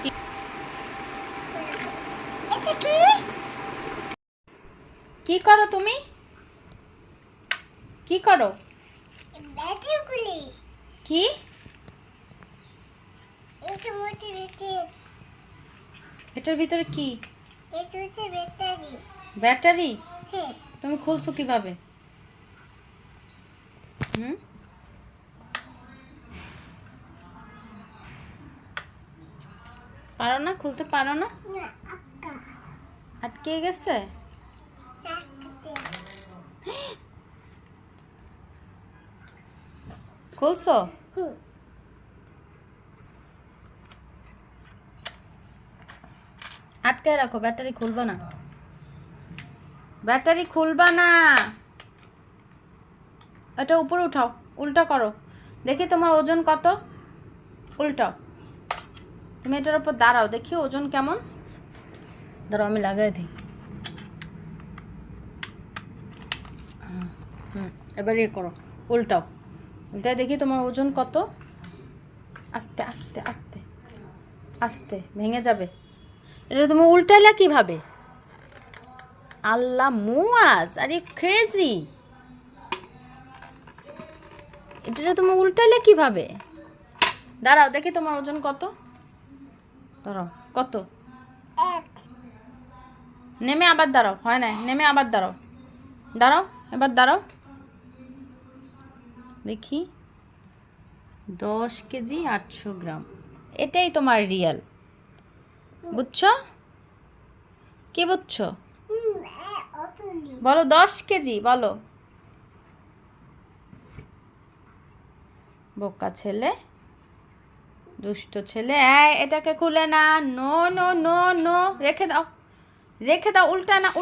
কি কি করো তুমি? কি করো? কি এটার ভিতরে কি? ব্যাটারি? তুমি খুলছো কিভাবে? হুম, পারো না? খুলতে পারো না? আটকে গেছে? খুলছো? আটকায় রাখো, ব্যাটারি খুলবা না। ব্যাটারি খুলবা না। এটা উপরে উঠাও, উল্টা করো, দেখি তোমার ওজন কত। উল্টাও, তুমি এটার উপর দাঁড়াও, দেখি ওজন কেমন। দাঁড়াও, আমি লাগাই দিই। এবার ইয়ে করো, উল্টাও, উল্টায় দেখি তোমার ওজন কত। আস্তে আস্তে আস্তে আস্তে, ভেঙে যাবে। এটা তুমি উল্টাইলা কিভাবে? আল্লাহ মুয়াজ, আরে ক্রেজি! এটা তুমি উল্টাইলে কিভাবে? দাঁড়াও, দেখি তোমার ওজন কত। দাঁড়াও, কত? নেমে আবার দাঁড়াও, হয় না, নেমে আবার দাঁড়াও। দাঁড়াও, এবার দাঁড়াও, দেখি। 10 কেজি 800 গ্রাম, এটাই তোমার রিয়াল। বুঝছো? কি বুঝছো? বলো 10 কেজি, বলো। বোকা ছেলে, দুষ্ট ছেলে। এটাকে খুলে না। নো নো নো নো, রেখে দাও, রেখে দাও, উল্টা না।